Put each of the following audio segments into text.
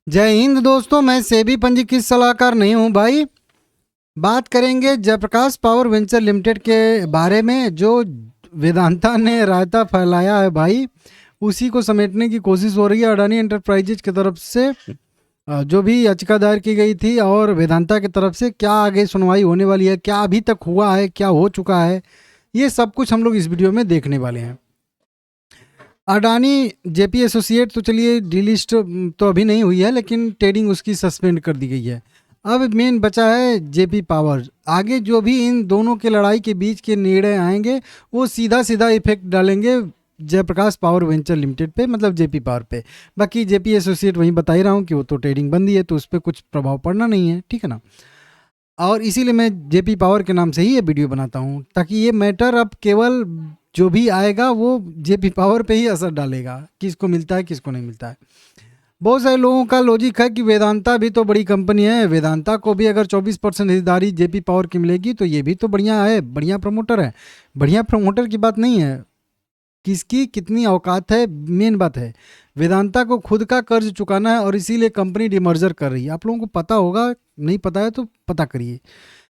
जय हिंद दोस्तों, मैं सेबी पंजीकृत सलाहकार नहीं हूं भाई। बात करेंगे जयप्रकाश पावर वेंचर लिमिटेड के बारे में। जो वेदांता ने रायता फैलाया है भाई, उसी को समेटने की कोशिश हो रही है अडानी एंटरप्राइजेज की तरफ से। जो भी याचिका दायर की गई थी और वेदांता की तरफ से क्या आगे सुनवाई होने वाली है, क्या अभी तक हुआ है, क्या हो चुका है, ये सब कुछ हम लोग इस वीडियो में देखने वाले हैं। अडानी जेपी एसोसिएट तो चलिए डीलिस्ट तो अभी नहीं हुई है, लेकिन ट्रेडिंग उसकी सस्पेंड कर दी गई है। अब मेन बचा है जेपी पावर। आगे जो भी इन दोनों के लड़ाई के बीच के निर्णय आएंगे वो सीधा सीधा इफेक्ट डालेंगे जयप्रकाश पावर वेंचर लिमिटेड पे, मतलब जेपी पावर पे। बाकी जेपी एसोसिएट वहीं बता ही रहा हूँ कि वो तो ट्रेडिंग बंद ही है, तो उस पर कुछ प्रभाव पड़ना नहीं है, ठीक है ना। और इसीलिए मैं जेपी पावर के नाम से ही ये वीडियो बनाता हूँ, ताकि ये मैटर अब केवल जो भी आएगा वो जेपी पावर पे ही असर डालेगा, किसको मिलता है किसको नहीं मिलता है। बहुत सारे लोगों का लॉजिक है कि वेदांता भी तो बड़ी कंपनी है, वेदांता को भी अगर 24% हिस्सेदारी जेपी पावर की मिलेगी तो ये भी तो बढ़िया है, बढ़िया प्रमोटर है। बढ़िया प्रमोटर की बात नहीं है, किसकी कितनी औकात है मेन बात है। वेदांता को खुद का कर्ज चुकाना है और इसीलिए कंपनी डिमर्जर कर रही है। आप लोगों को पता होगा, नहीं पता है तो पता करिए।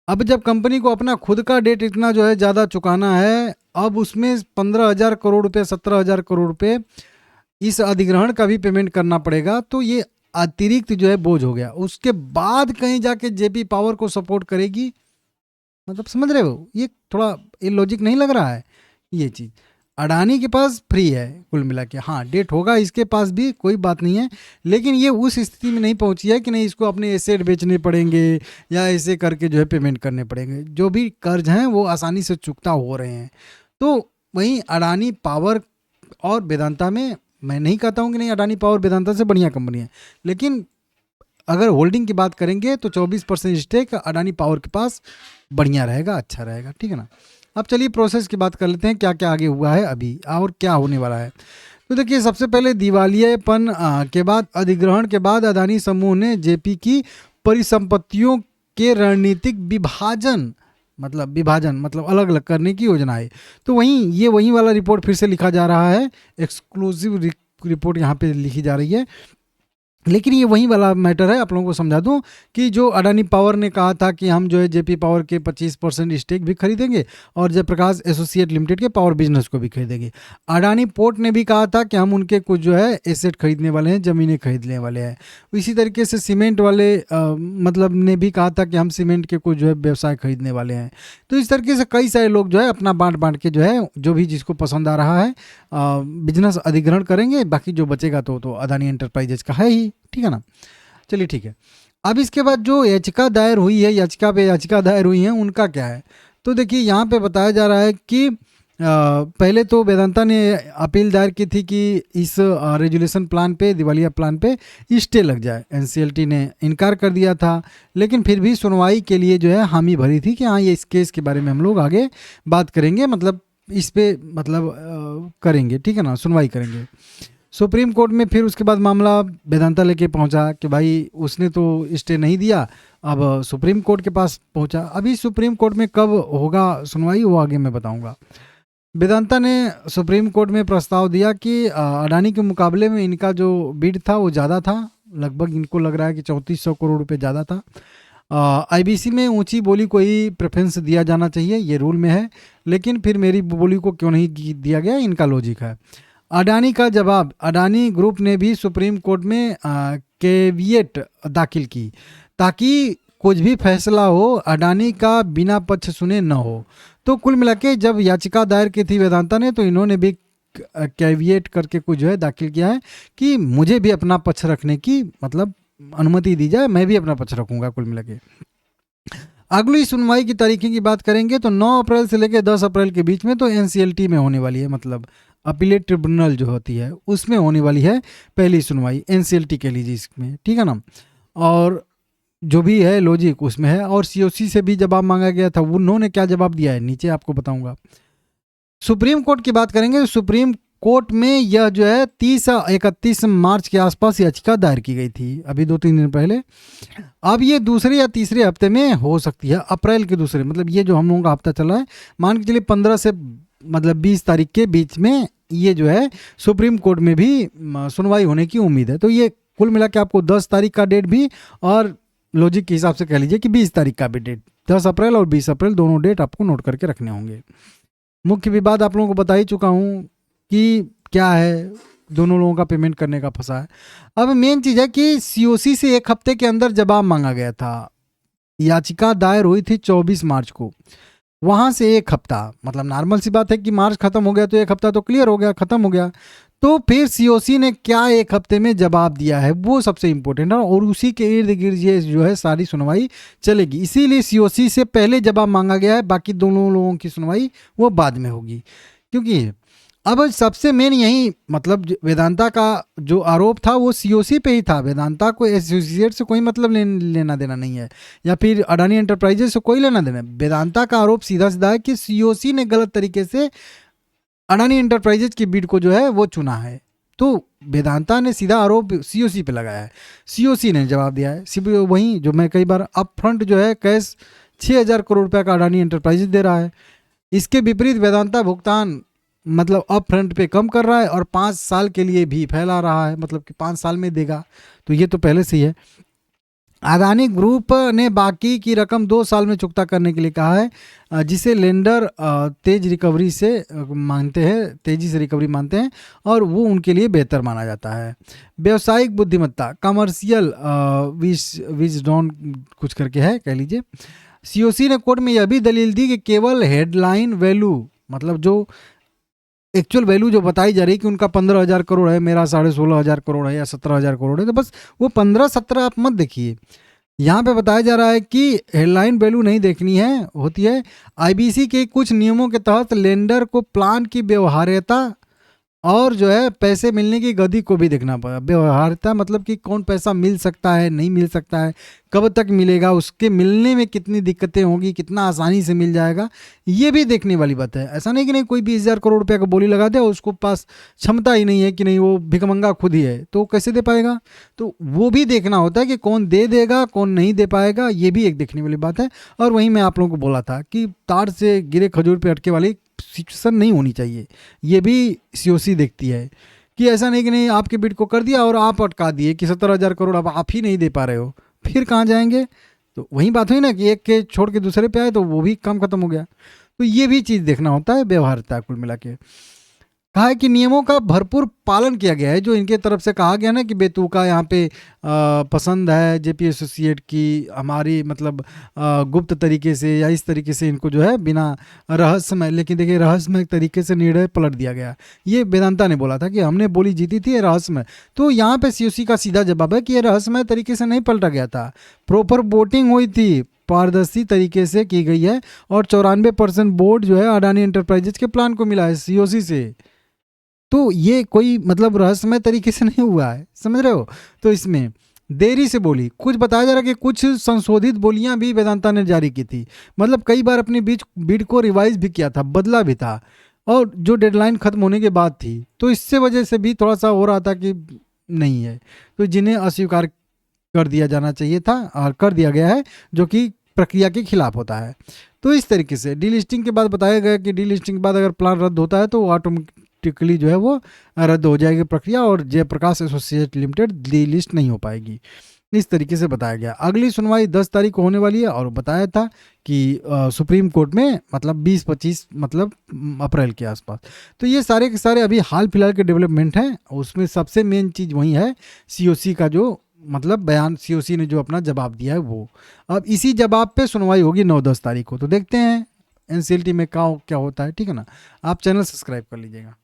अब जब कंपनी को अपना खुद का डेट इतना जो है ज़्यादा चुकाना है, अब उसमें 15,000 करोड़ रुपये, 17,000 करोड़ रुपये इस अधिग्रहण का भी पेमेंट करना पड़ेगा, तो ये अतिरिक्त जो है बोझ हो गया। उसके बाद कहीं जाके जेपी पावर को सपोर्ट करेगी, मतलब समझ रहे हो, ये थोड़ा ये लॉजिक नहीं लग रहा है। ये चीज़ अडानी के पास फ्री है कुल मिला के। हाँ, डेट होगा इसके पास भी, कोई बात नहीं है, लेकिन ये उस स्थिति में नहीं पहुंची है कि नहीं इसको अपने एसेट बेचने पड़ेंगे या ऐसे करके जो है पेमेंट करने पड़ेंगे। जो भी कर्ज हैं वो आसानी से चुकता हो रहे हैं। तो वहीं अडानी पावर और वेदांता में मैं नहीं कहता हूँ कि नहीं, अडानी पावर वेदांता से बढ़िया कंपनी है, लेकिन अगर होल्डिंग की बात करेंगे तो 24% स्टेक अडानी पावर के पास बढ़िया रहेगा, अच्छा रहेगा, ठीक है ना। अब चलिए प्रोसेस की बात कर लेते हैं, क्या क्या आगे हुआ है अभी और क्या होने वाला है। तो देखिए, सबसे पहले दिवालियेपन के बाद, अधिग्रहण के बाद अदानी समूह ने जेपी की परिसंपत्तियों के रणनीतिक विभाजन मतलब अलग अलग करने की योजना है। तो वहीं वाला रिपोर्ट फिर से लिखा जा रहा है, एक्सक्लूसिव रिपोर्ट यहाँ पे लिखी जा रही है। लेकिन ये वही वाला मैटर है, आप लोगों को समझा दूं कि जो अडानी पावर ने कहा था कि हम जो है जेपी पावर के 25% स्टेक भी खरीदेंगे और जयप्रकाश एसोसिएट लिमिटेड के पावर बिजनेस को भी खरीदेंगे। अडानी पोर्ट ने भी कहा था कि हम उनके कुछ जो है एसेट खरीदने वाले हैं, ज़मीनें खरीदने वाले हैं। इसी तरीके से सीमेंट वाले मतलब ने भी कहा था कि हम सीमेंट के कुछ जो है व्यवसाय खरीदने वाले हैं। तो इस तरीके से कई सारे लोग जो है अपना बांट बांट के जो है, जो भी जिसको पसंद आ रहा है बिजनेस अधिग्रहण करेंगे। बाकी जो बचेगा तो अदानी एंटरप्राइजेज का है ही, ठीक है ना। चलिए ठीक है। अब इसके बाद जो याचिका दायर हुई है, याचिका पे याचिका दायर हुई है, उनका क्या है। तो देखिए, यहाँ पे बताया जा रहा है कि पहले तो वेदांता ने अपील दायर की थी कि इस रेजुलेशन प्लान पे, दिवालिया प्लान पे स्टे लग जाए। एनसीएलटी ने इनकार कर दिया था, लेकिन फिर भी सुनवाई के लिए जो है हामी भरी थी कि हाँ, ये इस केस के बारे में हम लोग आगे बात करेंगे, मतलब इस पे मतलब करेंगे, ठीक है ना, सुनवाई करेंगे। सुप्रीम कोर्ट में फिर उसके बाद मामला वेदांता लेके पहुंचा कि भाई उसने तो स्टे नहीं दिया, अब सुप्रीम कोर्ट के पास पहुंचा। अभी सुप्रीम कोर्ट में कब होगा सुनवाई वो आगे मैं बताऊंगा। वेदांता ने सुप्रीम कोर्ट में प्रस्ताव दिया कि अडानी के मुकाबले में इनका जो बिड था वो ज़्यादा था, लगभग इनको लग रहा है कि 3400 करोड़ रुपये ज़्यादा था। आईबीसी में ऊंची बोली को ही प्रेफरेंस दिया जाना चाहिए, ये रूल में है, लेकिन फिर मेरी बोली को क्यों नहीं दिया गया, इनका लॉजिक है। अडानी का जवाब, अडानी ग्रुप ने भी सुप्रीम कोर्ट में केविएट दाखिल की ताकि कुछ भी फैसला हो अडानी का बिना पक्ष सुने न हो। तो कुल मिला के जब याचिका दायर की थी वेदांता ने, तो इन्होंने भी कैविएट करके कुछ जो है दाखिल किया है कि मुझे भी अपना पक्ष रखने की मतलब अनुमति दी जाए, मैं भी अपना पक्ष रखूंगा। कुल मिला के अगली सुनवाई की तारीखें की बात करेंगे तो 9 अप्रैल से लेकर 10 अप्रैल के बीच में तो एनसीएलटी में होने वाली है, मतलब अपीलेट ट्रिब्यूनल जो होती है उसमें होने वाली है पहली सुनवाई, एनसीएलटी के लीजिए इसमें, ठीक है ना। और जो भी है लॉजिक उसमें है। और सीओसी से भी जवाब मांगा गया था, उन्होंने क्या जवाब दिया है नीचे आपको बताऊंगा। सुप्रीम कोर्ट की बात करेंगे, सुप्रीम कोर्ट में यह जो है 31 मार्च के आसपास याचिका दायर की गई थी, अभी 2-3 दिन पहले। अब ये दूसरे या तीसरे हफ्ते में हो सकती है, अप्रैल के दूसरे, मतलब ये जो हम लोगों का हफ्ता चला है, मान के चलिए 15 से मतलब 20 तारीख के बीच में ये जो है सुप्रीम कोर्ट में भी सुनवाई होने की उम्मीद है। तो ये कुल मिला के आपको 10 तारीख का डेट भी और लॉजिक के हिसाब से कह लीजिए कि 20 तारीख का भी डेट, 10 अप्रैल और 20 अप्रैल दोनों डेट आपको नोट करके रखने होंगे। मुख्य विवाद आप लोगों को बता ही चुका हूँ कि क्या है, दोनों लोगों का पेमेंट करने का फंसा है। अब मेन चीज़ है कि सीओसी से 1 हफ्ते के अंदर जवाब मांगा गया था। याचिका दायर हुई थी 24 मार्च को, वहाँ से 1 हफ्ता, मतलब नॉर्मल सी बात है कि मार्च खत्म हो गया तो 1 हफ्ता तो क्लियर हो गया, खत्म हो गया। तो फिर सीओसी ने क्या 1 हफ्ते में जवाब दिया है वो सबसे इम्पोर्टेंट है, और उसी के इर्द गिर्द ये जो है सारी सुनवाई चलेगी। इसीलिए सीओसी से पहले जवाब मांगा गया है, बाकी दोनों लोगों की सुनवाई वो बाद में होगी। क्योंकि अब सबसे मेन यही मतलब वेदांता का जो आरोप था वो सीओसी पे ही था। वेदांता को एसोसिएट से कोई मतलब लेना देना नहीं है, या फिर अडानी एंटरप्राइजेस से कोई लेना देना। वेदांता का आरोप सीधा सीधा है कि सीओसी ने गलत तरीके से अडानी एंटरप्राइजेज की बिड को जो है वो चुना है। तो वेदांता ने सीधा आरोप सीओसी पे लगाया है, सीओसी ने जवाब दिया है। सिर्फ वहीं जो मैं कई बार अप फ्रंट जो है कैश 6,000 करोड़ रुपये का अडानी एंटरप्राइजेज दे रहा है। इसके विपरीत वेदांता भुगतान मतलब अप फ्रंट पे कम कर रहा है और 5 साल के लिए भी फैला रहा है, मतलब कि 5 साल में देगा। तो ये तो पहले से ही है। अदानी ग्रुप ने बाकी की रकम 2 साल में चुकता करने के लिए कहा है, जिसे लेंडर तेज रिकवरी से मानते हैं, तेजी से रिकवरी मानते हैं, और वो उनके लिए बेहतर माना जाता है। व्यवसायिक बुद्धिमत्ता, कमर्शियल विजडॉन कुछ करके है कह लीजिए। सीओसी ने कोर्ट में यह भी दलील दी कि केवल हेडलाइन वैल्यू, मतलब जो एक्चुअल वैल्यू जो बताई जा रही है कि उनका 15,000 करोड़ है, मेरा 16,500 करोड़ है या 17,000 करोड़ है, तो बस वो 15-17 आप मत देखिए। यहाँ पे बताया जा रहा है कि हेडलाइन वैल्यू नहीं देखनी है, होती है आईबीसी के कुछ नियमों के तहत लेंडर को प्लान की व्यवहार्यता और जो है पैसे मिलने की गति को भी देखना पड़ा। व्यवहार्यता मतलब कि कौन पैसा मिल सकता है, नहीं मिल सकता है, कब तक मिलेगा, उसके मिलने में कितनी दिक्कतें होंगी, कितना आसानी से मिल जाएगा, ये भी देखने वाली बात है। ऐसा नहीं कि नहीं कोई 20,000 करोड़ रुपये का बोली लगा दे और उसको पास क्षमता ही नहीं है, कि नहीं वो भिखमंगा खुद ही है, तो कैसे दे पाएगा। तो वो भी देखना होता है कि कौन दे देगा, कौन नहीं दे पाएगा, ये भी एक देखने वाली बात है। और वहीं मैं आप लोगों को बोला था कि तार से गिरे खजूर पर अटके वाली सिचुएशन नहीं होनी चाहिए। ये भी सीओसी देखती है कि ऐसा नहीं कि नहीं आपके बिड को कर दिया और आप अटका दिए कि 17,000 करोड़ अब आप ही नहीं दे पा रहे हो, फिर कहाँ जाएंगे। तो वही बात हुई ना कि एक के छोड़ के दूसरे पे आए तो वो भी काम खत्म हो गया। तो ये भी चीज़ देखना होता है, व्यवहार्यता कुल मिला के। कहा है कि नियमों का भरपूर पालन किया गया है, जो इनके तरफ से कहा गया ना कि बेतुका यहाँ पे पसंद है जेपी एसोसिएट की हमारी, मतलब गुप्त तरीके से या इस तरीके से इनको जो है बिना रहस्यमय, लेकिन देखिए रहस्यमय तरीके से निर्णय पलट दिया गया। ये वेदांता ने बोला था कि हमने बोली जीती थी, ये रहस्यमय। तो यहाँ पे सीओसी का सीधा जवाब है कि ये रहस्यमय तरीके से नहीं पलटा गया था, प्रॉपर वोटिंग हुई थी, पारदर्शी तरीके से की गई है, और 94% वोट जो है अडानी एंटरप्राइजेज के प्लान को मिला है सीओसी से। तो ये कोई मतलब रहस्यमय तरीके से नहीं हुआ है, समझ रहे हो। तो इसमें देरी से बोली, कुछ बताया जा रहा है कि कुछ संशोधित बोलियां भी वेदांता ने जारी की थी, मतलब कई बार अपनी बिड को रिवाइज भी किया था, बदला भी था, और जो डेडलाइन खत्म होने के बाद थी। तो इससे वजह से भी थोड़ा सा हो रहा था कि नहीं है, तो जिन्हें अस्वीकार कर दिया जाना चाहिए था और कर दिया गया है, जो कि प्रक्रिया के खिलाफ होता है। तो इस तरीके से डीलिस्टिंग के बाद बताया गया कि डीलिस्टिंग के बाद अगर प्लान रद्द होता है तो ऑटोमेटिकली जो है वो रद्द हो जाएगी प्रक्रिया, और जयप्रकाश एसोसिएट लिमिटेड डीलिस्ट नहीं हो पाएगी। इस तरीके से बताया गया। अगली सुनवाई 10 तारीख को होने वाली है, और बताया था कि सुप्रीम कोर्ट में मतलब 20-25 मतलब अप्रैल के आसपास। तो ये सारे के सारे अभी हाल फिलहाल के डेवलपमेंट हैं। उसमें सबसे मेन चीज़ वही है सीओसी का जो मतलब बयान, सीओसी ने जो अपना जवाब दिया है वो। अब इसी जवाब पे सुनवाई होगी 9-10 तारीख को। तो देखते हैं एनसीएलटी में क्या होता है, ठीक है ना। आप चैनल सब्सक्राइब कर लीजिएगा।